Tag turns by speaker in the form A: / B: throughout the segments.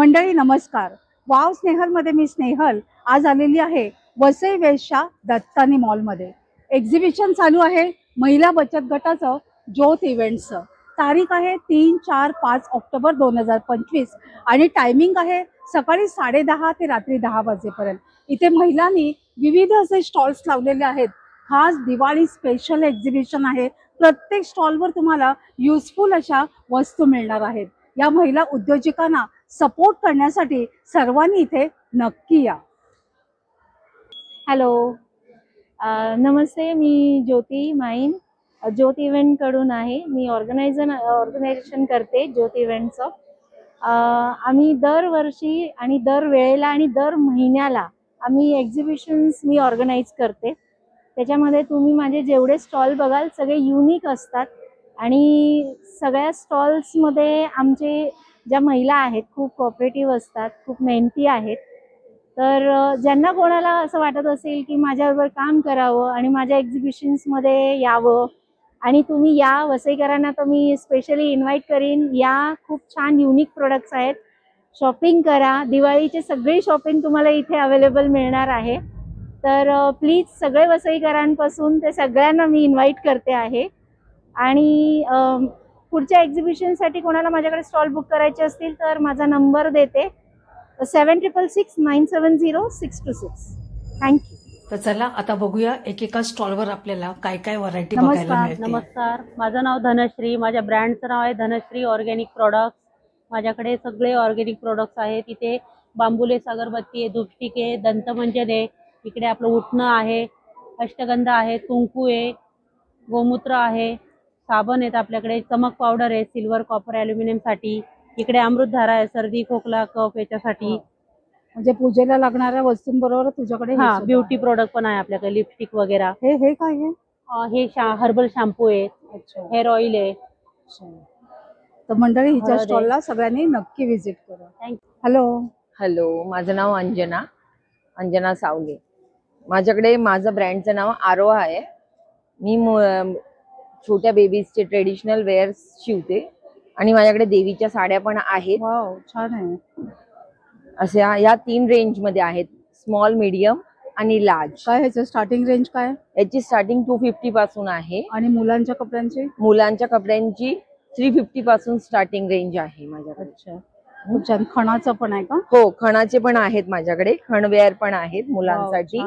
A: मंडळी नमस्कार. वाव स्नेहलमध्ये मी स्नेहल आज आलेली आहे वसई वेशच्या दत्तानी मॉलमध्ये. एक्झिबिशन चालू आहे महिला बचत गटाचं ज्योत इव्हेंट्सचं. तारीख आहे 3, 4, 5 ऑक्टोबर 2025 आणि टायमिंग आहे सकाळी 10:30 ते रात्री 10 वाजेपर्यंत. इथे महिलांनी विविध असे स्टॉल्स लावलेले आहेत. खास दिवाळी स्पेशल एक्झिबिशन आहे. प्रत्येक स्टॉलवर तुम्हाला युजफुल अशा वस्तू मिळणार आहेत. या महिला उद्योजकांना सपोर्ट करण्यासाठी सर्वांनी इथे नक्की या.
B: हॅलो, नमस्ते. मी ज्योती माईन ज्योत इव्हेंट कडून आहे. मी ऑर्गनायझेशन करते ज्योत इव्हेंटचं. आम्ही दरवर्षी आणि दर वेळेला आणि दर महिन्याला आम्ही एक्झिबिशन्स मी ऑर्गनाईज करते. त्याच्यामध्ये तुम्ही माझे जेवढे स्टॉल बघाल सगळे युनिक असतात आणि सगळ्या स्टॉल्समध्ये आमचे ज्या महिला आहेत खूप कोऑपरेटिव्ह असतात, खूप मेहनती आहेत. तर ज्यांना कोणाला असं वाटत असेल की माझ्याबरोबर काम करावं आणि माझ्या एक्झिबिशन्समध्ये यावं आणि तुम्ही या वसईकरांना तर मी स्पेशली इन्व्हाइट करीन. या खूप छान युनिक प्रोडक्ट्स आहेत. शॉपिंग करा. दिवाळीचे सगळी शॉपिंग तुम्हाला इथे अवेलेबल मिळणार आहे. तर प्लीज सगळे वसईकरांपासून ते सगळ्यांना मी इन्व्हाइट करते आहे. आणि पुढच्या एक्झिबिशनसाठी कोणाला माझ्याकडे स्टॉल बुक करायचे असतील तर माझा नंबर देते 766970 626. थँक्यू.
C: तर चला आता बघूया एकेका स्टॉलवर आपल्याला काय काय व्हरायटी बघायला मिळते.
D: नमस्कार, माझं नाव धनश्री. माझ्या ब्रँडचं नाव आहे धनश्री ऑर्गॅनिक प्रोडक्ट्स. माझ्याकडे सगळे ऑर्गॅनिक प्रोडक्ट्स आहेत. इथे बांबुलेस अगरबत्ती आहे, धूपस्टिक आहे, दंतमंजन आहे, इकडे आपलं उठणं आहे, अष्टगंध आहे, कुंकू आहे, गोमूत्र आहे, साबण आहेत आपल्याकडे, चमक पावडर आहे सिल्वर कॉपर ॲल्युमिनियमसाठी, इकडे अमृतधारा आहे सर्दी खोकला कफ याच्यासाठी.
A: म्हणजे पूजेला लागणाऱ्या वस्तूंबरोबर तुझ्याकडे
D: ब्युटी प्रोडक्ट पण आहे आपल्याकडे, लिपस्टिक वगैरे.
A: हे काय आहे?
D: हे हर्बल शॅम्पू आहे, हेअर ऑइल आहे.
A: तर मंडळी हिच्या स्टॉलला सगळ्यांनी नक्की व्हिजिट करा. हॅलो
E: हॅलो, माझं नाव अंजना सावगे. माझ्याकडे माझं ब्रँडचं नाव आरोहा आहे. मी छोट्या बेबीजचे ट्रेडिशनल वेअर्स शिवते आणि माझ्याकडे देवीच्या साड्या पण आहेत.
A: वाव, छान आहे.
E: अशा या 3 रेंज मध्ये आहेत, स्मॉल, मीडियम आणि लार्ज.
A: काय ह्याचं स्टार्टिंग रेंज काय?
E: याची स्टार्टिंग 250 पासून आहे.
A: आणि मुलांच्या कपड्यांची?
E: मुलांच्या कपड्यांची 350 पासून स्टार्टिंग रेंज आहे माझ्याकडे.
A: अच्छा, खूप छान. खणाचं पण आहे का?
E: हो, खणाचे पण आहेत माझ्याकडे. खणवेअर पण आहेत मुलांसाठी.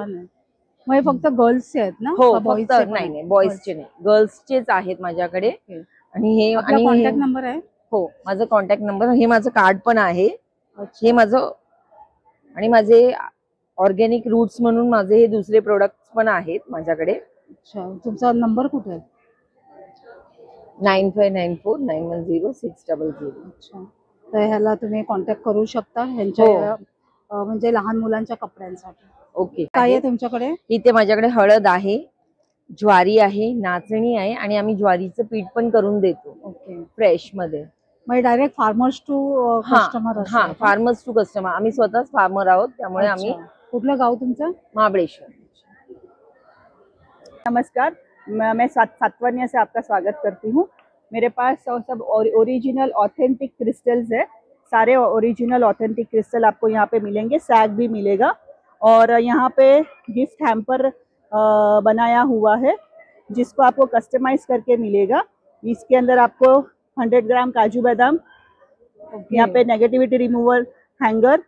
A: मग हे फक्त गर्ल्सचे आहेत ना?
E: हो, फक्त नाही, बॉईजचे नाही, गर्ल्सचेच आहेत माझ्याकडे. आणि हे
A: कॉन्टॅक्ट नंबर आहे?
E: हो, माझं कॉन्टॅक्ट नंबर, हे माझं कार्ड पण आहे. हे माझं आणि माझे ऑर्गॅनिक रूट्स म्हणून माझे हे दुसरे प्रोडक्ट्स पण आहेत माझ्याकडे.
A: अच्छा, तुमचा नंबर कुठे आहे?
E: 9594910600.
A: अच्छा, तर ह्याला तुम्ही कॉन्टॅक्ट करू शकता ह्यांच्या म्हणजे लहान मुलांच्या कपड्यांसाठी.
E: ओके.
A: काय आहे तुमच्याकडे?
E: इथे माझ्याकडे हळद आहे, ज्वारी आहे, नाचणी आहे आणि आम्ही ज्वारीचं पीठ पण करून देतो.
A: ओके,
E: फ्रेश मध्ये.
A: म्हणजे डायरेक्ट फार्मर्स टू कस्टमर?
E: हा, फार्मर्स टू कस्टमर. आम्ही स्वतःच फार्मर आहोत, त्यामुळे आम्ही.
A: कुठलं गाव तुमचं?
E: महाबळेश्वर.
F: नमस्कार, मैं सातवानिया से आपका स्वागत करती हूँ. मेरे पास सब ओरिजिनल ऑथेंटिक क्रिस्टल्स है. सारे ओरिजिनल ऑथेंटिक क्रिस्टल आपको यहाँ पे मिलेंगे. सैग भी मिलेगा और यहाँ पे गिफ्ट हैम्पर बनाया हुआ है जिसको आपको कस्टमाइज करके मिलेगा. इसके अंदर आपको 100 ग्राम काजू बादाम, यहाँ पे negativity removal hanger,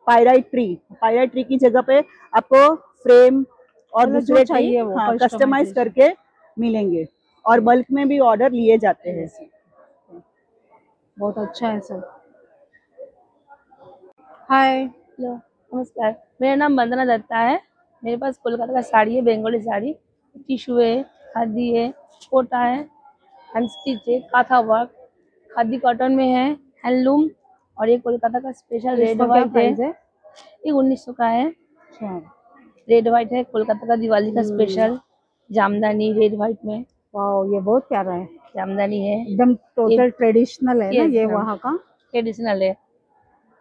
F: pyrite tree की जगह पे आपको फ्रेम और दूसरे चाहिए वो कस्टमाइज करके मिलेंगे और बल्क में भी ऑर्डर लिए जाते हैं.
A: बहुत अच्छा है सर. हाय.
G: हेलो, नमस्कार. मेरा नाम वंदना दत्ता है. मेरे पास कोलकाता का साड़ी है, बंगाली साड़ी, टिश्यू है, खादी है, कोटा है, हैंडस्टिच है, काथा वर्क, खादी कॉटन में है, हैंडलूम. और ये कोलकाता का स्पेशल रेड व्हाइट है. ये 1900 का है. रेड व्हाइट है, कोलकाता का दिवाली का स्पेशल जामदानी रेड व्हाइट में.
A: वाह, ये बहुत प्यारा है.
G: जामदानी है,
A: एकदम टोटल ट्रेडिशनल है ना ये वहाँ का?
G: ट्रेडिशनल है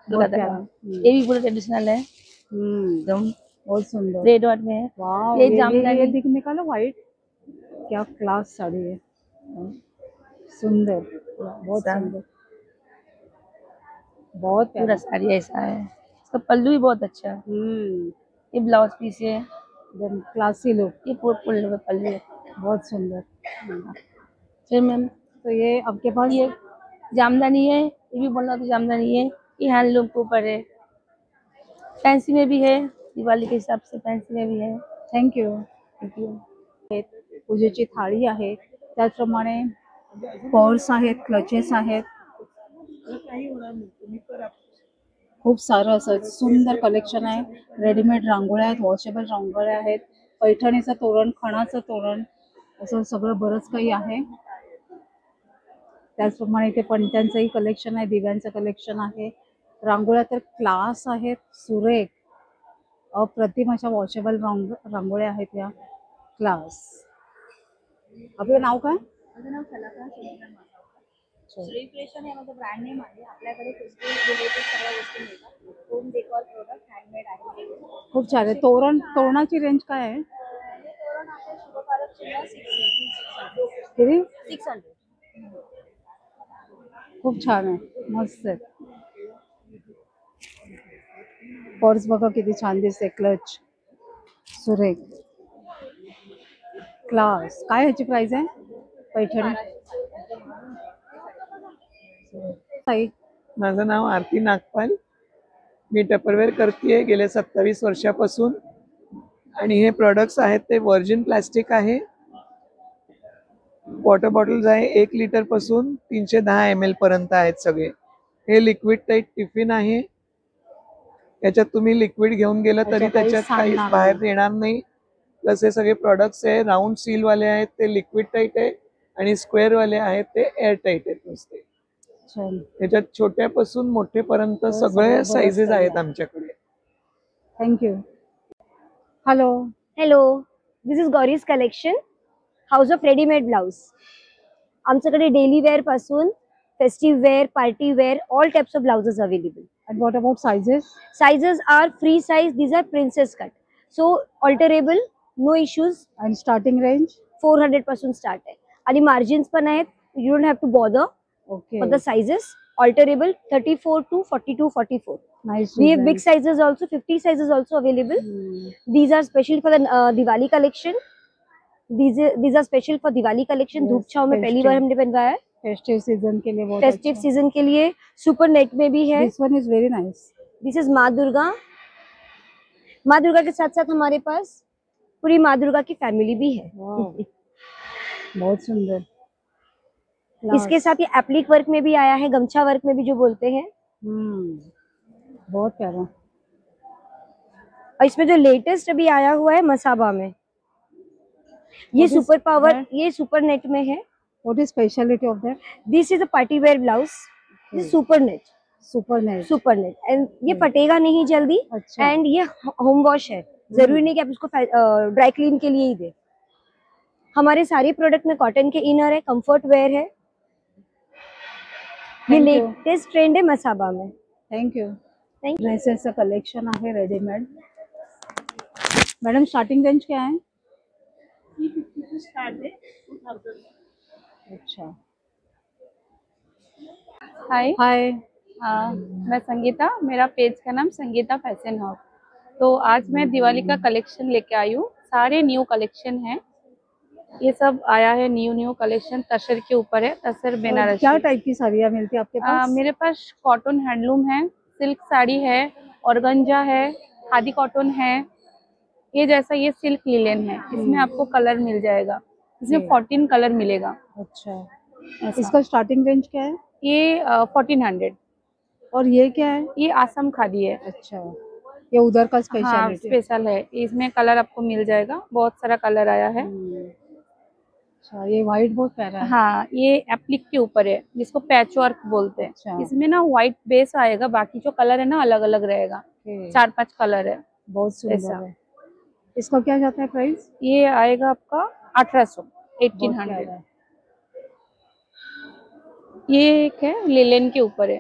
G: कोलकाता का. ये भी पूरा ट्रेडिशनल है एकदम.
A: बहुत सुंदर
G: रेड व्हाइट में है.
A: वाह,
G: ये जामदानी.
A: ये दिखने का ना व्हाइट, क्या क्लास साड़ी है. सुंदर, बहुत सुंदर. बहुत
G: पूरा
A: प्यारा।
G: साड़ी ऐसा है। इसका पल्लू भी बहुत अच्छा है। ये ब्लाउज पीस है,
A: एकदम क्लासी लुक,
G: ये पूरा पल्लू है।
A: बहुत सुंदर।
G: फिर मैम
A: तो ये आपके पास
G: ये जामदानी है, ये भी बोलना तो जामदानी है, ये हैंडलूम के ऊपर है। फैंसी में भी है, दिवाली के हिसाब से फैंसी में भी है।
A: Thank you.
G: Thank you.
A: पूजेची थाळी आहे, त्याचप्रमाणे पर्स आहेत, क्लचेस आहेत, खूप सारं असं सुंदर कलेक्शन आहे. रेडीमेड रांगोळ्या आहेत, वॉशेबल रांगोळ्या आहेत, पैठणीचं तोरण, खणाचं तोरण, असं सगळं बरंच काही आहे. त्याचप्रमाणे इथे पणत्यांचंही कलेक्शन आहे, दिव्यांचं कलेक्शन आहे. रांगोळ्या तर क्लास आहेत, सुरेख, अप्रतिम अशा वॉशेबल रांगोळ्या आहेत या, क्लास. आपलं नाव काय?
H: माझं नाव कलाकार सुनीता मासावकर. श्री क्रिएशन हे माझं ब्रँड नेम आहे. आपल्याकडे फेस्टिवल रिलेटेड सगळ्या गोष्टी मिळतात. होम डेकोर प्रोडक्ट हँडमेड आहे.
A: खूप छान आहे. तोरणाची रेंज काय आहे?
H: हे तोरण आहे शुभकारक चिन्ह 600.
A: किती?
H: 600.
A: खूप छान आहे, मस्त आहे. पर्स बघा किती छान दिसते, क्लच, सुरेख, क्लास. काय ह्याची प्राइस आहे पैठणी? ताई,
I: माझं नाव आरती नागपाल. मी टपरवेअर करते गेल्या 27 वर्षापासून आणि हे प्रोडक्ट्स आहेत ते व्हर्जिन प्लास्टिक आहे. वॉटर बॉटल्स आहे 1 लिटर पासून 310 ml पर्यंत आहेत सगळे. हे लिक्विड टाईट टिफिन आहे. याच्यात तुम्ही लिक्विड घेऊन गेलं तरी त्याच्यात काही बाहेर येणार नाही. प्लस हे सगळे प्रोडक्ट्स आहे राऊंड सील वाले आहेत ते लिक्विड टाईट आहे आणि स्क्वेअर वाले आहेत ते एअर टाईट आहेत नुसते. त्याच्यात छोट्यापासून मोठेपर्यंत सगळे साइजेस आहेत आमच्याकडे.
A: Thank you. Hello.
J: Hello, this is Gauri's collection, house of readymade blouse. आमच्याकडे डेली वेअर पासून festive wear, party wear, all types of blouses available.
A: And what about sizes?
J: Sizes are free size. These are princess cut, so alterable, no issues.
A: And starting range?
J: 400 पासून start आहे आणि margins पण आहेत. You don't have to bother
A: Okay.
J: for the sizes. Alterable 34 to 42, 44.
A: Nice.
J: We have
A: design.
J: big sizes also, 50 sizes also available. These are special for the Diwali collection. These are special for Diwali collection.
A: Yes,
J: धूप छाव में पहली
A: festive.
J: बार हमने बनवाया है.
A: Festive season के लिए बहुत
J: festive season के लिए सुपर नेट में भी है.
A: This one is very nice.
J: This is माँ दुर्गा. माँ दुर्गा के साथ साथ हमारे पास पूरी माँ दुर्गा की फैमिली भी है.
A: बहुत सुंदर.
J: इसके साथ ये एप्लिक वर्क में भी आया है, गमछा वर्क में भी जो बोलते हैं.
A: बहुत प्यारा.
J: और इसमें जो लेटेस्ट अभी आया हुआ है मसाबा में, ये सुपर पावर, ये सुपर नेट में है.
A: What is speciality of that?
J: This is a party wear blouse. This super net.
A: Super net.
J: Super net and ये फटेगा नहीं जल्दी.
A: अच्छा.
J: एंड ये होम वॉश है. जरूरी नहीं कि आप इसको ड्राई क्लीन के लिए ही दे. हमारे सारे प्रोडक्ट में कॉटन के इनर है, कंफर्ट वेयर है. ये लेटेस्ट ट्रेंड है मसाबा में.
A: Thank you.
J: Thank you.
A: ड्रेसेसचं कलेक्शन आहे रेडीमेड. मॅडम स्टार्टिंग रेंज क्या है? अच्छा.
K: हाय
A: हाय.
K: मैं संगीता, मेरा पेज का नाम संगीता फैशन हाउस. तो आज मैं दिवाली का कलेक्शन लेके आई हूँ. सारे न्यू कलेक्शन हैं. ये सब आया है न्यू कलेक्शन. तसर के ऊपर है, तसर बनारसी.
A: क्या टाइप की साड़ियाँ मिलती है आपके पास?
K: मेरे पास कॉटन हैंडलूम है, सिल्क साड़ी है, ऑर्गेन्जा है, खादी कॉटन है. ये जैसा ये सिल्क लिलेन है. इसमें आपको कलर मिल जाएगा. इसमें 14 कलर मिलेगा.
A: अच्छा. इसका स्टार्टिंग रेंज क्या है?
K: ये 1400.
A: और ये क्या है?
K: ये आसम खादी है.
A: अच्छा, ये उधर का
K: हाँ,
A: स्पेशलिटी.
K: स्पेशल है. इसमें कलर आपको मिल जाएगा. बहुत सारा कलर आया है.
A: अच्छा, ये व्हाइट बहुत प्यारा है.
K: हाँ, ये एप्लिक के ऊपर है जिसको पैच वर्क बोलते हैं.
A: अच्छा.
K: इसमें ना व्हाइट बेस आएगा, बाकी जो कलर है ना अलग अलग रहेगा. 4-5 कलर है.
A: बहुत सुंदर
K: ऐसा.
A: है. इसका क्या जाता है प्राइस?
K: ये आएगा आपका 1800, 1800. ये एक है लिलेन के ऊपर है.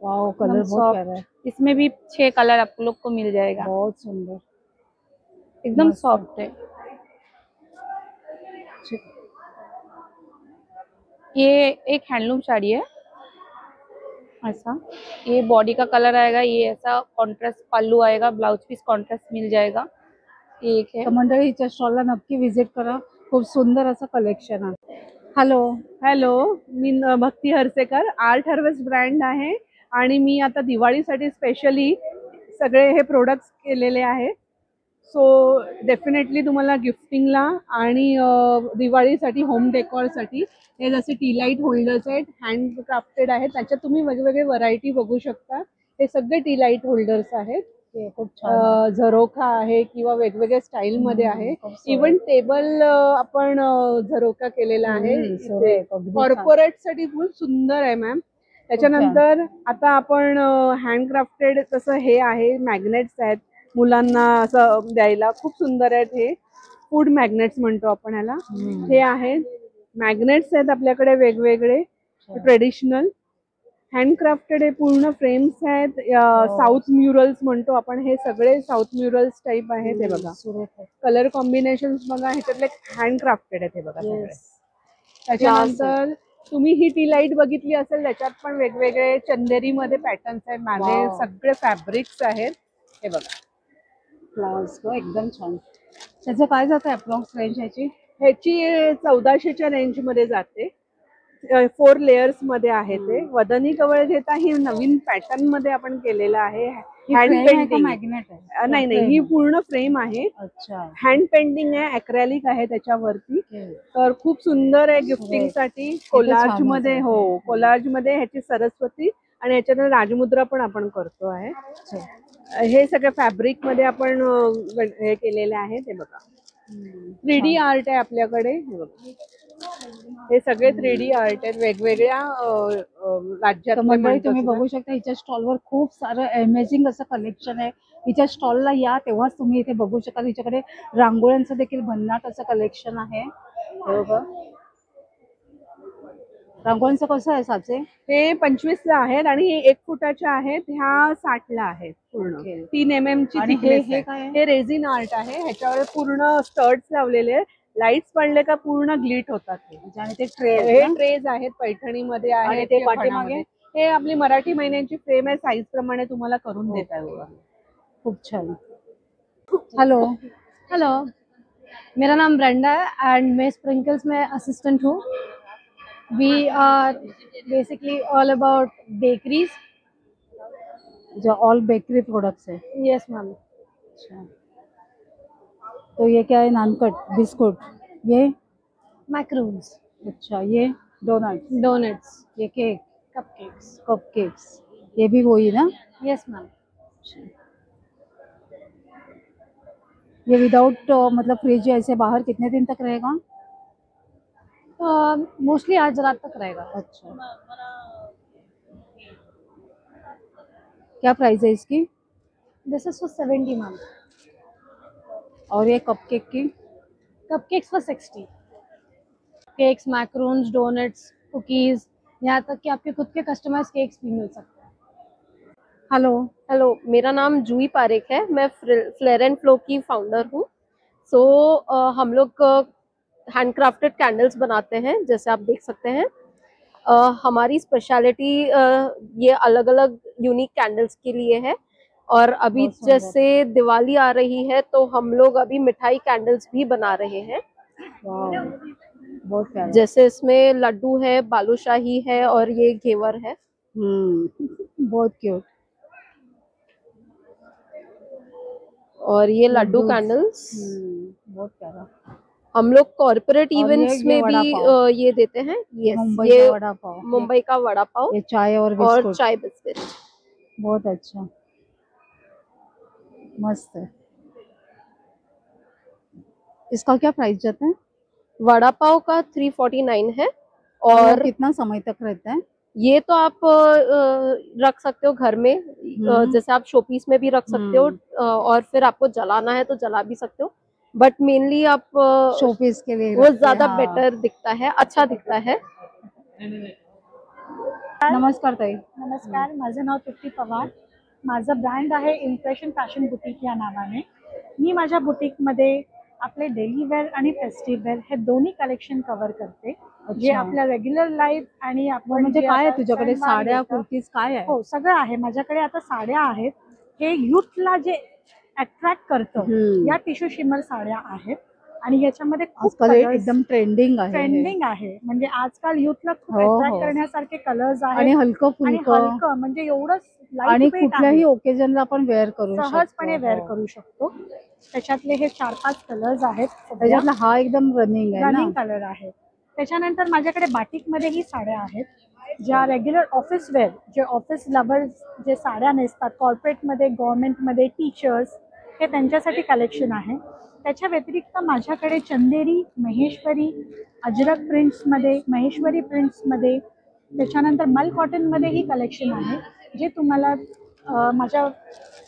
A: वाओ, कलर बहुत प्यारा है.
K: इसमें भी 6 कलर आप लोग को मिल जाएगा.
A: बहुत सुंदर,
K: एकदम सॉफ्ट है. ये एक हैंडलूम साड़ी है. ऐसा ये बॉडी का कलर आएगा, ये ऐसा कॉन्ट्रास्ट पल्लू आएगा, ब्लाउज पीस कॉन्ट्रास्ट मिल जाएगा। ये एक है।
A: तर मंडळी हिच्या स्टॉलला नक्की व्हिजिट करा, खूप सुंदर असं कलेक्शन आहे. हॅलो
L: हॅलो, मी भक्ती हर्सेकर, आर्ट हार्वेस्ट ब्रँड आहे आणि मी आता दिवाळीसाठी स्पेशली सगळे हे प्रोडक्ट्स केलेले आहेत. सो डेफिनेटली तुम्हाला गिफ्टिंगला आणि दिवाळीसाठी होम डेकॉरसाठी हे जसे टी लाईट होल्डर्स आहेत, हँड क्राफ्टेड आहेत, त्याच्यात तुम्ही वेगवेगळे व्हरायटी बघू शकता. हे सगळे टी लाईट होल्डर्स आहेत. झरोखा आहे किंवा वेगवेगळ्या स्टाईल मध्ये आहे. इवन टेबल आपण झरोखा केलेला आहे. कॉर्पोरेट साठी खूप सुंदर आहे मॅम. त्याच्यानंतर आता आपण हँडक्राफ्टेड तसं हे आहे, मॅग्नेट्स आहेत मुलांना असं द्यायला, खूप सुंदर आहेत. हे फूड मॅग्नेट्स म्हणतो आपण ह्याला. हे आहेत मॅग्नेट्स आहेत आपल्याकडे वेगवेगळे ट्रेडिशनल हँडक्राफ्टेड. हे पूर्ण फ्रेम्स आहेत. साऊथ म्युरल्स म्हणतो आपण, हे सगळे साऊथ म्युरल्स टाईप आहेत. हे बघा कलर कॉम्बिनेशन बघा, ह्याच्यातले हँडक्राफ्टेड आहेत हे बघा सगळे. त्याच्यानंतर तुम्ही ही टी लाईट बघितली असेल, त्याच्यात पण वेगवेगळे चंदेरीमध्ये पॅटर्न्स आहेत. माझे सगळे फॅब्रिक्स आहेत. हे बघा
A: क्लास एकदम छान. त्याचं काय जातं अप्रॉक्स रेंज ह्याची?
L: ह्याची 1400च्या रेंजमध्ये जाते. 4 लेयर्स मध्ये आहे ते. वदनी कवळ घेता ही नवीन पॅटर्न मध्ये आपण केलेलं आहे. हँड पेंटिंग नाही नाही, ही पूर्ण फ्रेम आहे.
A: अच्छा,
L: हँड पेंटिंग आहे, अक्रेलिक आहे त्याच्यावरती. तर खूप सुंदर आहे गिफ्टिंग साठी. कोलाज मध्ये, हो कोलाज मध्ये ह्याची सरस्वती आणि ह्याच्यात राजमुद्रा पण आपण करतो आहे. हे सगळं फॅब्रिक मध्ये आपण हे केलेले आहे. ते बघा 3D आर्ट आहे आपल्याकडे. हे बघा हे सगळे 3D आर्ट आहेत वेगवेगळ्या राज्यात.
A: मंडळी तुम्ही बघू शकता हिच्या स्टॉलवर खूप सारं अमेझिंग असं कलेक्शन आहे. हिच्या स्टॉलला या तेव्हाच तुम्ही इथे बघू शकाल. हिच्याकडे रांगोळ्यांचं देखील भन्नाट असं कलेक्शन आहे. बरोबर, रांगोळ्यांचं कसं आहे साचे?
L: हे 25ला आहेत आणि हे 1 फुटाच्या आहेत. ह्या 60ला आहेत. पूर्ण 3 mm ची थिकनेस आहे. हे रेझिन आर्ट आहे. ह्याच्यावर पूर्ण स्टड्स लावलेले आहेत. लाईट्स पडले का पूर्ण ग्लिट होतात.
A: आणि ते ट्रे,
L: हे ट्रेज आहेत पैठणीमध्ये आहेत.
A: ते पाठीमागे
L: हे आपली मराठी महिन्यांची फ्रेम आहे. साईज प्रमाणे तुम्हाला करून देता येईल.
A: खूप छान. हेलो
M: हेलो, मेरा नाम ब्रेंडा है एंड मैं स्प्रिंकल्स में असिस्टेंट हूँ. We are basically all about bakeries.
A: जो ऑल बेकरी प्रोडक्ट्स है.
M: Yes ma'am.
A: अच्छा, तो ये क्या है? नानकट, बिस्कुट, ये
M: मैक्रोन्स.
A: अच्छा, ये डोनट्स.
M: डोनट्स.
A: ये केक,
M: कपकेक्स.
A: कपकेक्स, ये भी वही ना?
M: Yes ma'am.
A: ये विदाउट मतलब फ्रिज ऐसे बाहर कितने दिन तक रहेगा?
M: मोस्टली आज रात तक रहेगा.
A: अच्छा, क्या प्राइस है इसकी?
M: This is for 70 ma'am.
A: और ये कपकेक की?
M: Cupcakes for 60. Cakes, macarons, donuts, cookies, यहाँ तक कि आपके खुद के कस्टमाइज केक्स भी मिल सकते हैं.
A: हेलो
N: हेलो, मेरा नाम जूही पारेख है. मैं फ्लेयर एंड फ्लो की फाउंडर हूँ. सो हम लोग हैंडक्राफ्टेड कैंडल्स बनाते हैं, जैसे आप देख सकते हैं. हमारी स्पेशलिटी ये अलग अलग यूनिक कैंडल्स के लिए है. और अभी जैसे दिवाली आ रही है तो हम लोग अभी मिठाई कैंडल्स भी बना रहे हैं.
A: बहुत प्यारा.
N: जैसे इसमें लड्डू है, बालूशाही है और ये घेवर है.
A: बहुत क्यूट.
N: और ये लड्डू कैंडल्स
A: बहुत प्यारा.
N: हम लोग कॉर्पोरेट इवेंट्स में भी ये देते हैं. ये
A: वड़ा पाव,
N: मुंबई का वड़ा पाव.
A: ये चाय और
N: चाय बिस्किट.
A: बहुत अच्छा, मस्त है. इसका क्या प्राइस जाता है?
N: वड़ा पाव का 349 है. और
A: कितना समय तक रहता है?
N: ये तो आप रख सकते हो घर में, जैसे आप शोपीस में भी रख सकते हो. और फिर आपको जलाना है तो जला भी सकते हो. बट मेनली आप
A: शोपीस के लिए
N: वो ज्यादा बेटर दिखता है, अच्छा दिखता है.
A: नमस्कार ताई.
O: नमस्कार, माझं नाव तृप्ती पवार. माझं ब्रँड आहे इम्प्रेशन फॅशन बुटीक या नावाने. मी माझ्या बुटीकमध्ये आपले डेली वेअर आणि फेस्टिव्ह वेअर हे दोन्ही कलेक्शन कव्हर करते. जे
A: अच्छा.
O: आपल्या रेग्युलर लाईफ आणि आपण
A: म्हणजे
O: जे
A: काय आहे
O: आता
A: तुझ्याकडे?
O: सणवार
A: साड्या,
O: घेतो.
A: कुर्तीज काय आहे?
O: हो, सगळं आहे माझ्याकडे. आता साड्या आहेत. हे युथला जे अट्रॅक्ट करतं या टिश्यू शिमर साड्या आहेत आणि याच्यामध्ये खूप
A: आजकाल एकदम ट्रेंडिंग आहे हे.
O: ट्रेंडिंग आहे. म्हणजे आजकाल युथला खूप
A: हो,
O: अट्रॅक्ट
A: हो.
O: करण्यासारखे कलर्स आहेत
A: आणि हलकं
O: आणि
A: फुलकं
O: हलकं म्हणजे एवढं
A: आणि
O: lightweight
A: कुठल्याही
O: आहे.
A: ओकेजनला आपण वेअर करू शकतो.
O: सहजपणे वेअर
A: हो.
O: करू शकतो. त्याच्यातले हे 4-5 कलर्स आहेत.
A: त्याच्यातला हा एकदम रनिंग आहे ना?
O: रनिंग कलर आहे. त्याच्यानंतर माझ्याकडे बाटिक मध्ये ही साड्या आहेत, ज्या रेग्युलर ऑफिस वेअर, जे ऑफिस लव्हर्स जे साड्या नेसतात कॉर्पोरेटमध्ये, गव्हर्नमेंटमध्ये, टीचर्स, हे त्यांच्यासाठी कलेक्शन आहे. त्याच्या व्यतिरिक्त माझ्याकडे चंदेरी, महेश्वरी, अजरक प्रिंट्समध्ये, महेश्वरी प्रिंट्समध्ये, त्याच्यानंतर मल कॉटनमध्ये ही कलेक्शन आहे, जे तुम्हाला माझ्या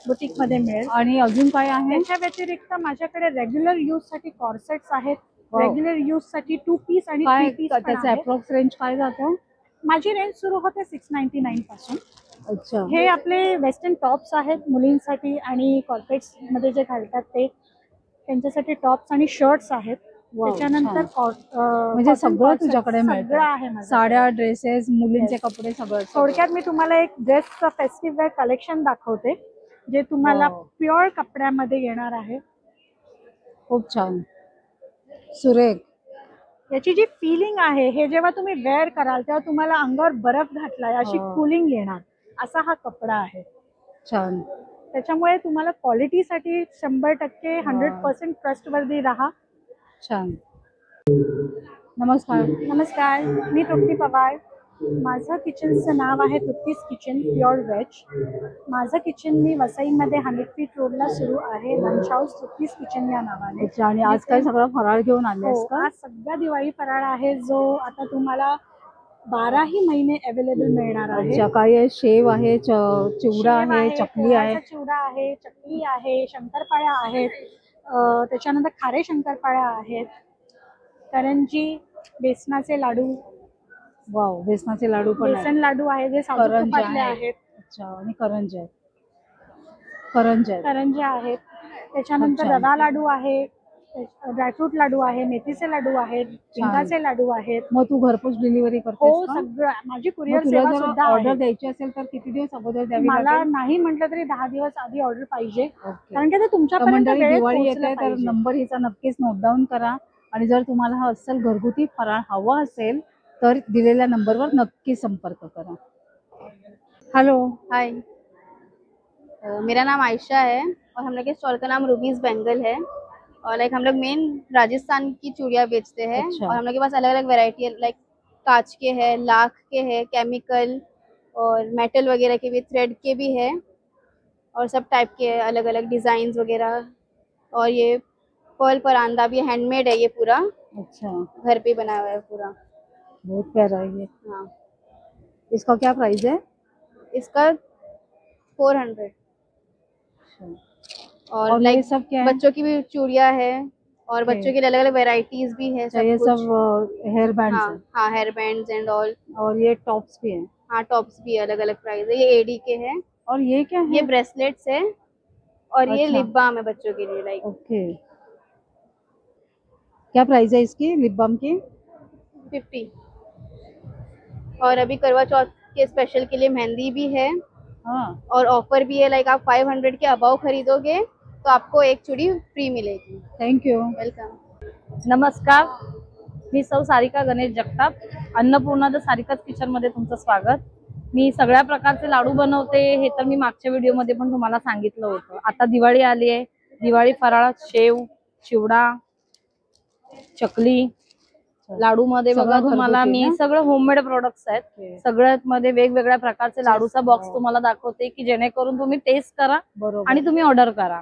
O: बुटीकमध्ये मिळेल.
A: आणि अजून काय आहे?
O: त्याच्या व्यतिरिक्त माझ्याकडे रेग्युलर यूजसाठी कॉर्सेट्स आहेत,
A: Wow.
O: रेग्युलर यूजसाठी 2 पीस आणि
A: काय
O: 3 पीस पण
A: त्याचं
O: आहेत.
A: अप्रॉक्स रेंज काय जातं?
O: माझी रेंज सुरू होते 699 पासून.
A: अच्छा.
O: हे आपले वेस्टर्न टॉप्स आहेत मुलींसाठी आणि कॉर्पोरेट्स मध्ये जे घालतात ते, त्यांच्यासाठी टॉप्स आणि शर्ट्स आहेत.
A: Wow,
O: त्याच्यानंतर
A: म्हणजे सगळं तुझ्याकडे
O: सगळं आहे
A: मिळतं.
O: माझ्याकडे.
A: साड्या, ड्रेसेस, मुलींचे
O: Yes.
A: कपडे सगळं.
O: थोडक्यात मी तुम्हाला एक ड्रेसचं फेस्टिव्ह वेअर कलेक्शन दाखवते, जे तुम्हाला
A: Wow.
O: प्युअर कपड्यामध्ये येणार आहे.
A: खूप छान, सुरेख.
O: याची जी फिलिंग आहे, हे जेव्हा तुम्ही वेअर कराल तेव्हा तुम्हाला अंगावर बर्फ घातलाय अशी
A: हो.
O: कुलिंग येणार, असा हा कपडा आहे.
A: छान.
O: त्याच्यामुळे तुम्हाला क्वालिटीसाठी 100% 100% ट्रस्टवर्दी राहा.
A: छान. नमस्कार.
O: नमस्कार, मी तृप्ती पवार. माझं किचनचं नाव आहे तृप्तीज किचन प्युअर व्हेज. माझं किचन मी वसईमध्ये 100 फीट रोडला सुरू आहे. लंच हाऊस तृप्तीज किचन या नावाने.
A: अच्छा. आणि आज काय सगळं फराळ घेऊन आलेस
O: हो,
A: का?
O: आज सगळा दिवाळी फराळ आहे, जो आता तुम्हाला 12ही महिने अवेलेबल मिळणार आहे.
A: अच्छा. काय आहे? शेव आहे, चिवडा
O: शेव
A: आहे, चकली आहे.
O: पोह्याचा चिवडा आहे, चकली आहे, शंकरपाळ्या आहेत, त्याच्यानंतर खारे शंकरपाळ्या आहेत, करंजी, बेसनाचे लाडू,
A: वाव, बेसनाचे लाडू पण आहेत.
O: बेसन लाडू आहे जे साजूक
A: करंजी
O: तुपातले
A: आहे.
O: आहेत.
A: अच्छा. आणि करंजी आहेत. करंजी आहेत.
O: करंज्या आहेत. त्याच्यानंतर
A: अच्छा.
O: रवा लाडू आहे, ड्रायफ्रूट लाडू आहे, मेथीचे लाडू आहेत, चिंगाचे लाडू आहेत.
A: मग तू घरपोच डिलिव्हरी
O: हो,
A: करतेस का?
O: सगळं. माझी
A: मग
O: कुरिअर
A: तुला
O: सेवा
A: जर
O: सुद्धा
A: ऑर्डर
O: आहे.
A: द्यायची असेल तर किती दिवस अगोदर द्यावी
O: मला
A: लागेल?
O: नाही म्हटलं तरी 10 दिवस आधी ऑर्डर पाहिजे,
A: ओके.
O: कारण की ते
A: तर
O: तुमच्यापर्यंत
A: मंडळी,
O: वेळेत
A: दिवाळी
O: पोहोचलं
A: येते तर
O: पाहिजे.
A: नंबर हिचा नक्कीच नोट डाऊन करा. आणि जर तुम्हाला हा अस्सल घरगुती फराळ हवा असेल तर दिलेल्या नंबरवर नक्की संपर्क करा. हेलो.
P: हाय, मेरा नाम आयशा है और हम लोग के स्टॉल का नाम रूबीज बैंगल है और लाइक हम लोग मेन राजस्थान की चूड़ियाँ बेचते हैं।
A: अच्छा।
P: और हम लोग के पास अलग अलग वैरायटी है, लाइक कांच के है, लाख के है, केमिकल और मेटल वगैरह के भी, थ्रेड के भी है और सब टाइप के अलग अलग डिजाइन वगैरह। और ये पर्ल परांदा भी हैंडमेड है, ये पूरा
A: अच्छा,
P: घर पे बना हुआ है पूरा।
A: बहुत प्यारा है ये।
P: हाँ,
A: इसका क्या प्राइस है?
P: इसका 400। और
A: और ये
P: लाइक
A: सब क्या है?
P: बच्चों की भी चूड़ियाँ है और
A: Okay.
P: बच्चों की अलग अलग वेराइटीज भी है,
A: अच्छा, ये
P: सब
A: सब
P: कुछ।
A: हेयर बैंड्स
P: हाँ
A: है।
P: हाँ, हेयर बैंड्स एंड ऑल।
A: और ये टॉप्स भी है।
P: हाँ, टॉप्स भी अलग अलग प्राइस है। ये एडी के है
A: और ये क्या है?
P: ये ब्रेसलेट्स है और ये
A: अच्छा।
P: लिप बाम है बच्चों के लिए, लाइक
A: ओके, क्या प्राइस है इसकी लिप बाम की?
P: 50। और अभी करवा चौथ के स्पेशल के लिए मेहंदी भी है।
A: हाँ।
P: और ऑफर भी है, लाइक आप 500 के अबाव खरीदोगे तो आपको एक चूड़ी फ्री मिलेगी।
A: Thank you.
P: वेलकम।
Q: नमस्कार, मी सौ सारिका गणेश जगताप, अन्नपूर्णा द सारिकाज किचनमध्ये तुमचं स्वागत। मी सगळ्या प्रकारचे लाडू बनवते, हे तर मी मागच्या व्हिडिओमध्ये पण तुम्हाला सांगितलं होतं। आता दिवाळी आली आहे, दिवाळी फराळात शेव, चिवडा, चकली, लाडू मध्ये बघा तुम्हाला मी सगळं होममेड प्रोडक्ट्स आहेत। सगळ्यात मध्ये वेगवेगळ्या प्रकारचे लाडूचा बॉक्स तुम्हाला दाखवते की जेणेकरून तुम्ही टेस्ट करा आणि तुम्ही ऑर्डर करा।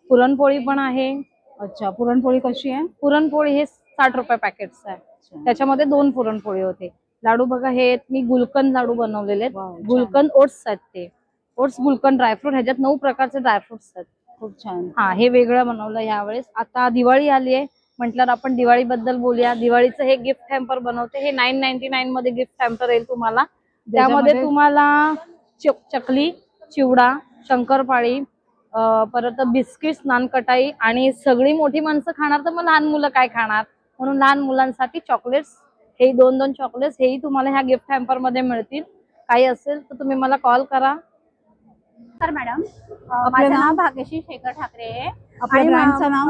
Q: पुरणपोळी पण आहे।
A: अच्छा, पुरणपोळी कशी आहे?
Q: पुरणपोळी हे 60 रुपये पॅकेट्स आहे, त्याच्यामध्ये 2 पुरणपोळी होते। लाडू बघा, हे मी गुलकंद लाडू बनवलेले आहेत। गुलकंद ओट्स आहेत, ते ओट्स गुलकंद ड्रायफ्रूट, ह्याच्यात 9 प्रकारचे ड्रायफ्रुट्स आहेत।
A: खूप छान।
Q: हा, हे वेगळं बनवलं यावेळेस। आता दिवाळी आली आहे म्हटल्यावर आपण दिवाळी बद्दल बोलूया। दिवाळीचं हे गिफ्ट हॅम्पर बनवते, हे 999 मध्ये गिफ्ट हॅम्पर येईल तुम्हाला। त्यामध्ये तुम्हाला चकली, चिवडा, शंकरपाळी, परत बिस्किट्स, नानकटाई, आणि सगळी मोठी माणसं खाणार तर मग लहान मुलं काय खाणार, म्हणून लहान मुलांसाठी चॉकलेट्स, हे 2-2 चॉकलेट्स हेही तुम्हाला ह्या गिफ्ट हॅम्पर मध्ये मिळतील. काही असेल तर तुम्ही मला कॉल करा.
R: तर मॅडम माझं नाव भाग्यश्री शेखर ठाकरे आहे.
A: आपल्या ब्रँडचं नाव?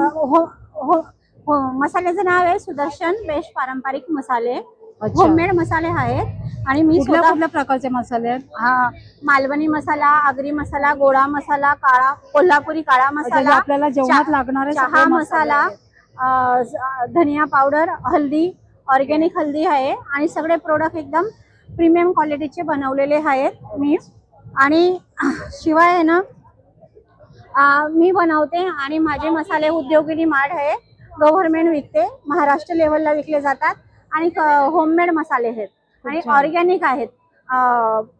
R: मसाल्याचं नाव आहे सुदर्शन बेस्ट पारंपरिक मसाले. होममेड मसाले आहेत आणि मी
A: कुठल्या प्रकारचे मसाले आहेत?
R: हा, मालवणी मसाला, आगरी मसाला, गोडा मसाला, काळा कोल्हापुरी काळा मसाला,
A: आपल्याला जेवणात लागणारे
R: चहा मसाला, धनिया पावडर, हल्दी, ऑर्गॅनिक हल्दी आहे आणि सगळे प्रोडक्ट एकदम प्रीमियम क्वालिटीचे बनवलेले आहेत मी. आणि शिवाय आहे ना मी बनवते आणि माझे मसाले उद्योगिनी मार्ट आहे, गव्हर्नमेंट विकते, महाराष्ट्र लेवलला विकले जातात आणि होममेड मसाले आहेत आणि ऑर्गॅनिक आहेत.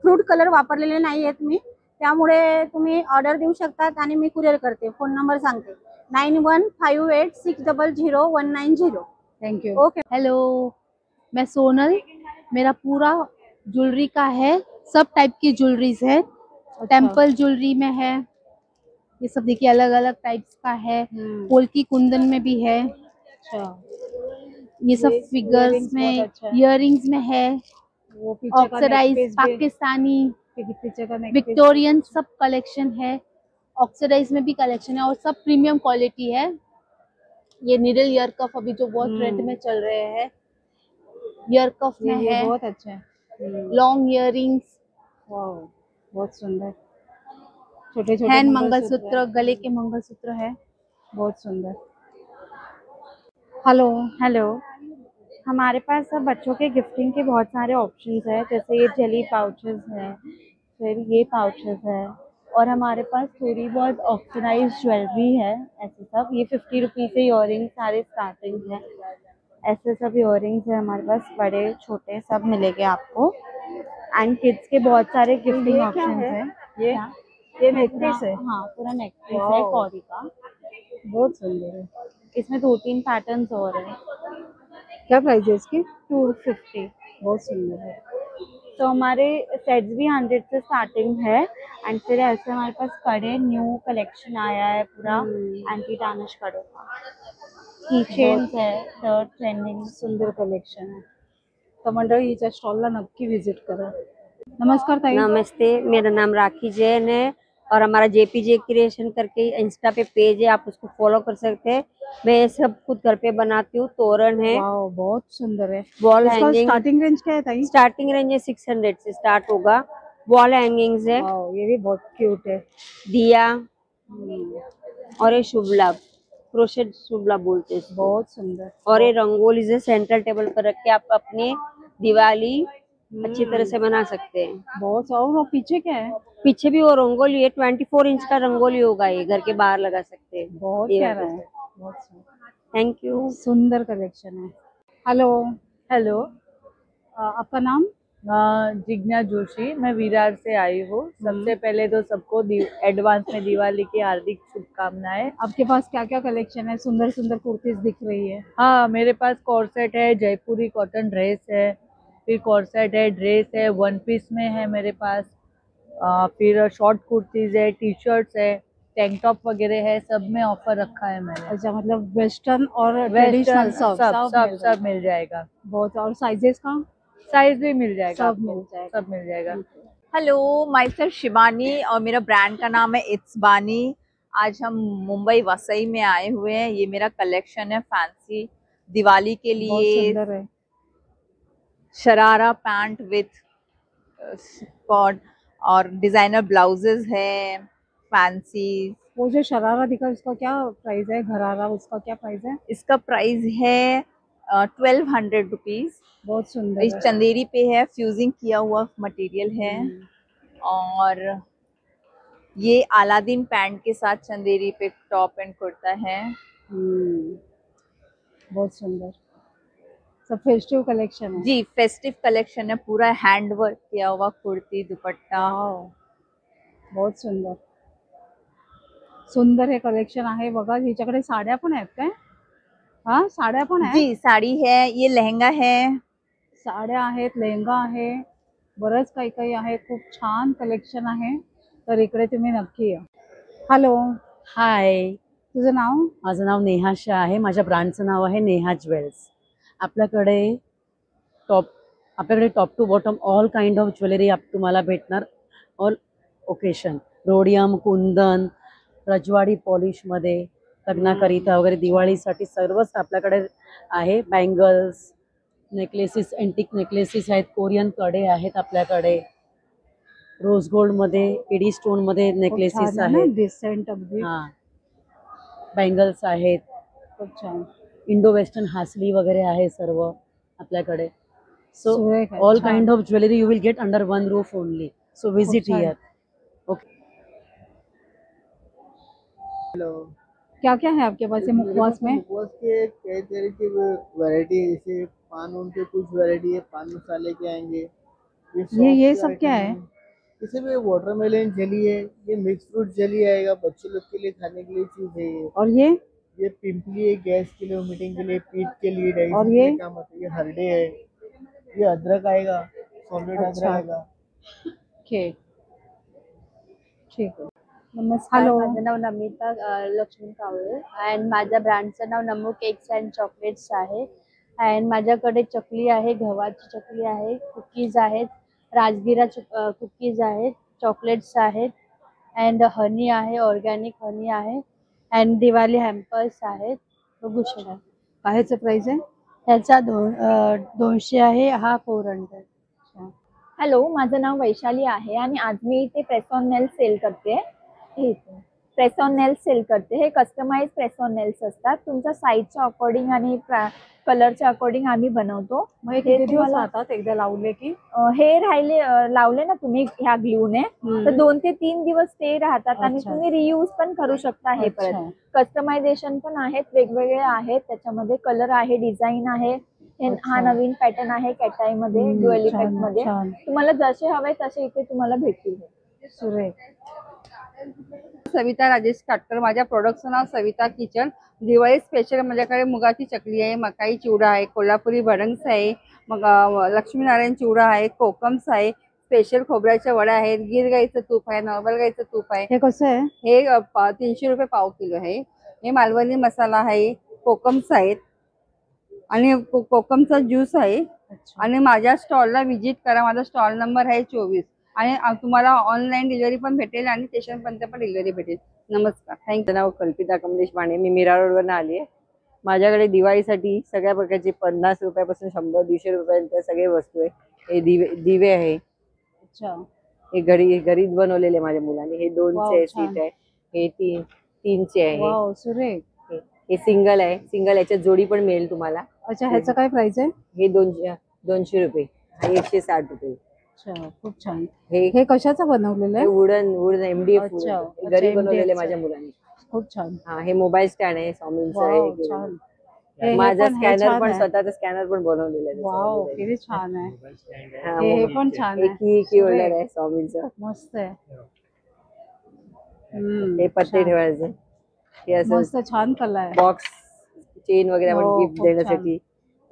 R: फ्रूट कलर वापरलेले नाही आहेत मी, त्यामुळे तुम्ही ऑर्डर देऊ शकतात आणि मी कुरिअर करते. फोन नंबर सांगते 9158600190.
A: Thank you.
R: ओके.
S: हेलो, मैं सोनल, मेरा पूरा ज्वेलरी का है, सब टाइप की ज्वेलरीज है. टेम्पल ज्वेलरी में है, ये सब देखिए अलग अलग टाइप्स का है. पोल्की कुंदन में भी है. ये सब फिगर्स में, इयररिंग्स में है, ऑक्सीडाइज पाकिस्तानी, विक्टोरियन सब कलेक्शन है. ऑक्सीडाइज में भी कलेक्शन है और सब प्रीमियम क्वालिटी है. ये निडल ईयर कफ अभी जो बहुत ट्रेंड में चल रहे हैं, ईयर कफ में है,
A: बहुत अच्छा है.
S: लॉन्ग इयररिंग्स,
A: बहुत सुंदर. छोटे छोटे
S: हैंड मंगलसूत्र, गले के मंगलसूत्र है.
A: बहुत सुंदर.
T: हेलो, हमारे पास सब बच्चों के गिफ्टिंग के बहुत सारे ऑप्शंस हैं, जैसे ये जेली पाउचेस हैं, फिर ये पाउचेस है, और हमारे पास थोड़ी बहुत ऑक्सीडाइज ज्वेलरी है. ऐसे सब ये 50 रुपीज़ से इयररिंग सारे स्टार्टिंग है. ऐसे सब इयररिंग्स है हमारे पास, बड़े छोटे सब मिलेंगे आपको. एंड किड्स के बहुत सारे गिफ्टिंग ऑप्शंस हैं.
A: ये नेकलेस है?
T: हाँ, पूरा नेकलेस है कौरी का.
A: बहुत सुंदर है.
T: इसमें 2-3 पैटर्न्स और हैं.
A: क्या प्राइस है इसकी?
T: 250.
A: बहुत सुंदर है.
T: तो हमारे सेट्स भी 100 से स्टार्टिंग है. एंड फिर ऐसे हमारे पास कड़े न्यू कलेक्शन आया है पूरा एंटी टार्निश कड़ों का. की चेन्स है, थर्ड ट्रेंडिंग,
A: सुंदर कलेक्शन है. तर मंडळी हिच्या स्टॉलला नक्की विजिट करा. नमस्कार ताई.
U: नमस्ते, मेरा नाम राखी जैन है और हमारा जेपीजे क्रिएशन करके इंस्टा पे पेज है, आप उसको फॉलो कर सकते हैं. मैं ये सब खुद घर पे बनाती हूँ. तोरण है,
A: बहुत सुंदर है.
U: वॉल
A: इसका
U: हैंगिंग.
A: स्टार्टिंग रेंज क्या है ताई?
U: स्टार्टिंग रेंज है 600 से स्टार्ट होगा. वॉल हैंगिंग्स है,
A: ये भी बहुत क्यूट है.
U: दिया और ये शुभ लाभ, क्रोशेट शुभ लाभ बोलते हैं.
A: बहुत सुंदर.
U: और ये रंगोली से सेंट्रल टेबल पर रख के आप अपने दिवाली अच्छी तरह से बना सकते हैं.
A: बहुत. और पीछे क्या है?
U: पीछे भी वो रंगोली है, 24 इंच का रंगोली होगा, ये घर के बाहर लगा सकते हैं.
A: बहुत प्यारा है. बहुत सुंदर.
U: Thank you.
A: सुंदर कलेक्शन है. हेलो, आपका नाम?
V: जिज्ञा जोशी, मैं विरार से आई हूँ. सबसे पहले तो सबको एडवांस में दिवाली की हार्दिक शुभकामनाएं.
A: आपके पास क्या क्या कलेक्शन है? सुंदर सुंदर कुर्तीज दिख रही है.
V: हाँ, मेरे पास कॉर्सेट है, जयपुरी कॉटन ड्रेस है, फिर कॉर्सेट है, ड्रेस है, वन पीस में है मेरे पास, फिर शॉर्ट कुर्तीज है, टी शर्ट्स है, टैंक टॉप वगैरह है, सब में ऑफर रखा है मैंने.
A: अच्छा, मतलब वेस्टर्न और ट्रेडिशनल
V: सब मिल जाएगा.
A: बहुत. और साइजेस का?
V: साइज भी मिल जाएगा.
A: सब मिल जाएगा.
W: हेलो, माय सेल्फ शिवानी और मेरा ब्रांड का नाम है इट्स बानी. आज हम मुंबई वसई में आए हुए हैं. ये मेरा कलेक्शन है फैंसी दिवाली के लिए. शरारा पैंट विथ स्कर्ट और डिजाइनर ब्लाउजेस है फैंसी.
A: वो जो शरारा दिखा उसका क्या प्राइस है? घरारा उसका क्या प्राइस है?
W: इसका प्राइस है 1200 रुपीज.
A: बहुत सुंदर.
W: इस चंदेरी पे है, फ्यूजिंग किया हुआ मटेरियल है. और ये अलादीन पैंट के साथ चंदेरी पे टॉप एंड कुर्ता है.
A: बहुत सुंदर. सब फेस्टिव कलेक्शन है.
W: जी, फेस्टिव कलेक्शन है. पूरा हैंड वर्क किया हुआ कुर्ती दुपट्टा.
A: बहुत सुंदर. सुंदर हे कलेक्शन आहे. बघा हिच्याकडे साड्या पण आहेत काय? हाँ, साड्या पण आहेत.
W: जी, साड़ी है, ये लहंगा है.
A: साड्या आहेत, लेहंगा आहे, बरंच काही काही आहे. खूप छान कलेक्शन आहे. तर इकडे तुम्ही नक्की या. हॅलो,
B: हाय,
A: तुझं नाव?
B: माझं नाव नेहा शाह आहे. माझ्या ब्रँडचं नाव आहे नेहा ज्वेल्स. आपल्याकडे top to bottom all kind of jewellery तुम्हाला भेटणार. ऑल ओकेशन, रोडियम, कुंदन, रजवाडी पॉलिशमध्ये, लग्नाकरिता वगैरे दिवाळीसाठी सर्वच आपल्याकडे आहे. बँगल्स, नेकलेसेस, एंटिक नेकलेसेस आहेत, कोरियन कडे आहेत आपल्याकडे. रोज गोल्डमध्ये, एडी स्टोनमध्ये नेकलेसेस आहेत.
A: डिसेंट अगदी.
B: हां, बँगल्स आहेत.
A: खूप छान.
B: इंडो वेस्टर्न हासली वगैरे आहे सर्व आपल्याकडे. सो
A: सुरेख आहे,
B: ऑल
A: छान.
B: Kind of jewellery you will get under one roof only. So visit
A: छान.
B: हियर. ओके.
C: हेलो,
A: क्या क्या है आपके पास ये मुखवास में?
C: मुखवास के कई तरह की वैरायटी है, जैसे पान उनके कुछ वैरायटी है, पान मसाले के आएंगे।
A: ये
C: soft
A: सब
C: variety
A: क्या है?
C: जैसे भी वाटरमेलन जेली है, ये मिक्स फ्रूट जेली आएगा, बच्चे लोग के लिए खाने के लिए चीज है ये।
A: और ये
C: पिंपली है, गैस के लिए, वोमिटिंग के लिए, पीठ के लिए, डाइजेशन
A: और
C: के
A: ये?
C: लिए काम आता है। ये हरडे है, ये अदरक आएगा, सॉलिड अदरक
A: अच्छा.
C: आएगा।
A: ओके, ठीक आहे.
D: नमस्कार,
A: हॅलो.
D: माझं नाव नमिता लक्ष्मण कावळे अँड माझ्या ब्रँडचं नाव नमो केक्स अँड चॉकलेट्स आहे. अँड माझ्याकडे चकली आहे, गव्हाची चकली आहे, कुकीज आहेत, राजगिरा कुकीज आहेत, चॉकलेट्स आहेत अँड हनी आहे, ऑर्गॅनिक हनी आहे अँड दिवाळी हॅम्पर्स आहेत. बघू शकता.
A: कायचं प्राइस आहे?
D: ह्याचा 200 आहे, हा 400.
H: हॅलो, माझं नाव वैशाली आहे आणि आज मी इथे प्रेस ऑन नेल्स सेल करते. प्रेस ऑन नेल्स सेल करते. हे कस्टमाइज प्रेस ऑन नेल्स असतात. तुमच्या साईजच्या अकॉर्डिंग आणि कलरच्या अकॉर्डिंग आम्ही बनवतो.
A: मग हे किती दिवस राहतात एकदा लावले की?
H: हे लावले ना तुम्ही ह्या ग्लूने तर 2 ते 3 दिवस ते राहतात आणि
A: अच्छा.
H: तुम्ही रियूज पण करू शकता. हे
A: अच्छा.
H: परत कस्टमायझेशन पण आहेत, वेगवेगळे आहेत, त्याच्यामध्ये कलर आहे, डिझाईन आहे. हा
A: अच्छा.
H: नवीन पॅटर्न आहे कॅटाई मध्ये, ड्युअल इफेक्ट
A: छान,
H: मध्ये.
A: छान.
H: तुम्हाला जसे हवे तसे इथे तुम्हाला भेटतील.
A: सुरेख.
X: सविता राजेश काटकर. माझ्या प्रोडक्टचं नाव सविता किचन. दिवाळी स्पेशल माझ्याकडे मुगाची चकली आहे, मकाई चिवडा आहे, कोल्हापुरी भडंग्स आहे, मग लक्ष्मीनारायण चिवडा आहे, कोकम्स आहे, स्पेशल खोबऱ्याच्या वड्या आहेत, गिर गाईचं तूप आहे, नॉर्मल गाईचं तूप आहे.
A: हे कसं आहे?
X: हे 300 रुपये पाव किलो आहे. हे मालवणी मसाला आहे, कोकम्स आहेत आणि कोकमचा ज्यूस आहे. आणि माझ्या स्टॉलला व्हिजिट करा. माझा स्टॉल नंबर आहे 24 आणि तुम्हाला ऑनलाईन डिलिव्हरी पण भेटेल आणि स्टेशनपर्यंत पण डिलिव्हरी भेटेल. नमस्कार, थँक्यू.
E: नाव कल्पिता कमलेश माने. मी मीरा रोडवरनं आली आहे. माझ्याकडे दिवाळीसाठी सगळ्या प्रकारचे 50 रुपयापासून 100-150 रुपयांपर्यंत सगळे वस्तू आहे. हे दिवे आहे.
A: अच्छा.
E: हे घरीच बनवलेले माझ्या मुलांनी. हे 2चे
A: वाव, छान.
E: सीट आहे. हे 3चे आहे.
A: वाव, सुरेख.
E: हे सिंगल आहे. सिंगल याच्यात जोडी पण मिळेल तुम्हाला.
A: अच्छा, ह्याचं काय प्राइस आहे?
E: हे 200 रुपये आणि 160 रुपये.
A: अच्छा, खूप छान.
E: हे
A: हे कशाचं बनवलेलं आहे?
E: वुडन MDF
A: अच्छा,
E: घरी
A: अच्छा,
E: बनवलेले
A: MDF
E: माझ्या मुलांनी.
A: खूप छान.
E: हा, हे मोबाईल स्टँड आहे, सॉमिलचं
A: वाव,
E: आहे.
A: छान. हे
E: माझा
A: पण- हे
E: स्कॅनर
A: छान
E: पण
A: आहे.
E: स्वतःचा स्कॅनर पण बनवलेला आहे.
A: वाव, किती छान आहे.
E: हा,
A: हे पण छान आहे.
E: की होल्डर
A: सुरेख.
E: आहे सॉमिलचं.
A: मस्त आहे.
E: हे पत्ते
A: छान.
E: ठेवायचे. हे असं
A: मस्त छान कला आहे.
E: बॉक्स चेन वगैरे आपण
A: हो,
E: गिफ्ट
A: खूप
E: देण्यासाठी,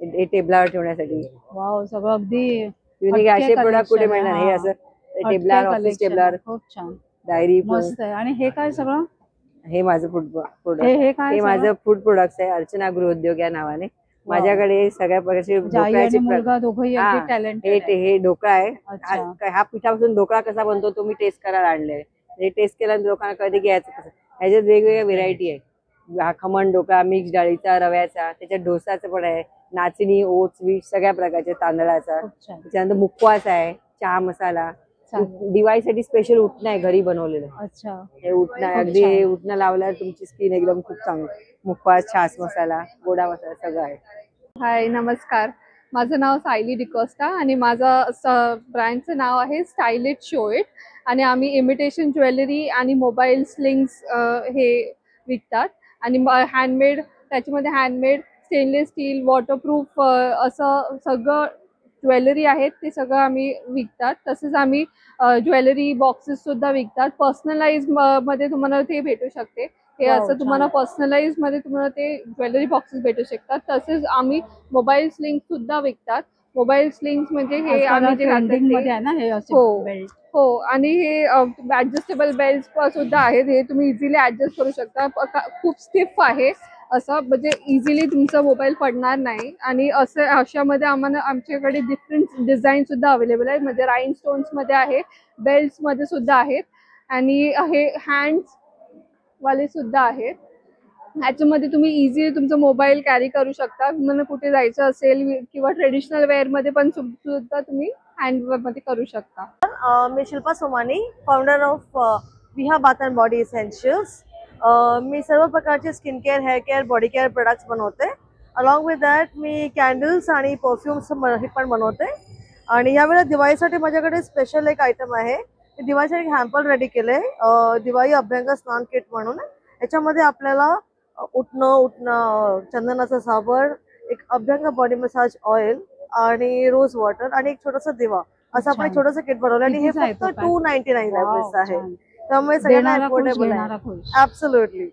E: हे टेबलावर ठेवण्यासाठी.
A: वाव, सगळं अगदी
E: युनिक
A: हटके
E: असे प्रोडक्ट कुठे
A: collection
E: मिळणार.
A: आहे.
E: हे
A: हा.
E: असं
A: हटके
E: टेबलावर, ऑफिस
A: collection
E: टेबलावर,
A: आहे. खूप छान.
E: डायरी.
A: मस्त आहे. आणि हे काय सगळं?
E: हे माझं फूड प्रोडक्ट.
A: हे काय
E: हे
A: सगळं?
E: माझं फूड प्रोडक्ट आहे, अर्चना गृहोद्योग या नावाने. माझ्याकडे सगळ्या प्रकारचे
A: म्हणजे आई आणि मुलगा दोघंही अगदी
E: हा,
A: talented आहे.
E: हे ढोकळा आहे.
A: अच्छा.
E: हा पिठापासून ढोकळा कसा बनतो तो मी टेस्ट करायला आणलेला. हे टेस्ट केल्यानंतर लोकांना कळते की याचं कसं. ह्याच्यात वेगवेगळ्या व्हेरायटी आहे. हा खमण ढोकळा, मिक्स डाळीचा, रव्याचा, त्याच्यात डोसाचं पण आहे, नाचणी, ओट्स, वीट सगळ्या प्रकारचे, तांदळाचा. त्याच्यानंतर मुखवास आहे, चहा मसाला. दिवाळीसाठी स्पेशल उठणं आहे घरी बनवलेलं.
A: अच्छा.
E: हे उठणं आहे.
A: खूप
E: अगदी हे
A: छान.
E: उठणं लावल्यावर तुमची स्किन एकदम खूप चांगली. मुखवास, छास मसाला, गोडा मसाला सगळं आहे.
Y: हाय, नमस्कार. माझं नाव सायली डिकोस्टा आणि माझं ब्रँडचं नाव आहे स्टाईल इट शो इट आणि आम्ही इमिटेशन ज्वेलरी आणि मोबाईल स्लिंग्स हे विकतात आणि हँडमेड, त्याच्यामध्ये हँडमेड स्टेनलेस स्टील, वॉटरप्रूफ असं सगळं ज्वेलरी आहेत ते सगळं आम्ही विकतात. तसेच आम्ही ज्वेलरी बॉक्सेस सुद्धा विकतात. पर्सनलाइज मध्ये तुम्हाला ते भेटू शकते. हे
A: वाव,
Y: असं तुम्हाला
A: छान.
Y: पर्सनलाइज मध्ये तुम्हाला ते ज्वेलरी बॉक्सेस भेटू शकतात. तसेच आम्ही मोबाईल स्लिंग सुद्धा विकतात. मोबाईल स्लिंग्स म्हणजे हे
A: आजकाल
Y: आम्ही जे घालतो
A: trending
Y: ते.
A: मध्ये आहे ना हे असे
Y: हो
A: belt.
Y: हो, आणि हे ऍडजस्टेबल बेल्ट सुद्धा आहेत. हे तुम्ही इझिली ऍडजस्ट करू शकता. खूप स्टिफ आहे असं, म्हणजे इझिली तुमचा मोबाईल पडणार नाही. आणि असं अशामध्ये आमच्याकडे डिफरंट डिझाईन सुद्धा अवेलेबल आहे. म्हणजे राईन स्टोन्स मध्ये आहे, बेल्ट्स मध्ये सुद्धा आहेत, आणि हे हँड्स वाले सुद्धा आहेत. ह्याच्यामध्ये तुम्ही इझिली तुमचा मोबाईल कॅरी करू शकता. तुम्हाला कुठे जायचं असेल किंवा ट्रेडिशनल वेअर मध्ये पण सुद्धा तुम्ही हँड मध्ये करू शकता.
F: मी Shilpa Somani, founder of विहा bath and body essentials. मी सर्व प्रकारचे skin care, hair care, body care products बनवते. Along with that me candles आणि परफ्युम्स हे पण बनवते. आणि यावेळेला दिवाळीसाठी माझ्याकडे स्पेशल एक आयटम आहे. मी दिवाळीसाठी हॅम्पर रेडी केले, दिवाळी अभ्यंग स्नान किट म्हणून. याच्यामध्ये आपल्याला उठणं, चंदनाचा साबण, एक अभ्यंग बॉडी मसाज ऑइल आणि रोज वॉटर आणि एक छोटासा दिवा असं आपण एक छोटंसं किट बनवलं. आणि हे फक्त 299 रुपीज आहे. त्यामुळे सगळ्यांना अफोर्डेबल आहे. ऍब्सोल्युटली.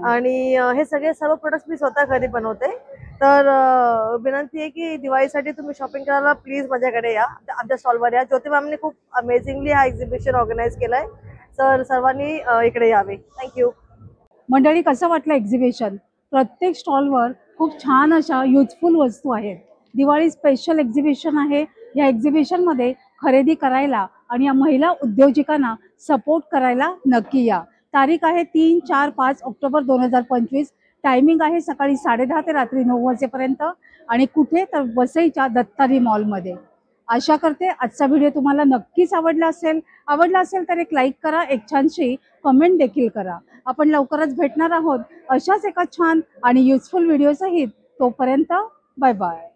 F: आणि हे सर्व प्रोडक्ट्स मी स्वतः घरी बनवते. तर विनंती आहे की दिवाळीसाठी तुम्ही शॉपिंग करायला प्लीज माझ्याकडे या, आमच्या स्टॉलवर या. ज्योती मॅमने खूप अमेझिंगली हा एक्झिबिशन ऑर्गनाईज केलाय. तर सर्वांनी इकडे यावे. थँक्यू.
A: मंडळी, कसं वाटलं एक्झिबिशन? प्रत्येक स्टॉलवर खूप छान अशा युजफुल वस्तू आहेत. दिवाळी स्पेशल एक्झिबिशन आहे. या एक्झिबिशनमध्ये खरेदी करायला आणि या महिला उद्योजकांना सपोर्ट करायला नक्की या. तारीख आहे 3, 4, 5 ऑक्टोबर 2025. टायमिंग आहे सकाळी 10:30 ते रात्री 9 वाजेपर्यंत. आणि कुठे तर वसईच्या दत्तानी मॉलमध्ये. आशा करते आजचा व्हिडिओ तुम्हाला नक्कीच आवडला असेल तर एक लाईक करा, एक छानशी कमेंट देखील करा. आपण लवकरच भेटणार आहोत अशाच एका छान आणि युजफुल व्हिडिओ सहित. तोपर्यंत बाय बाय.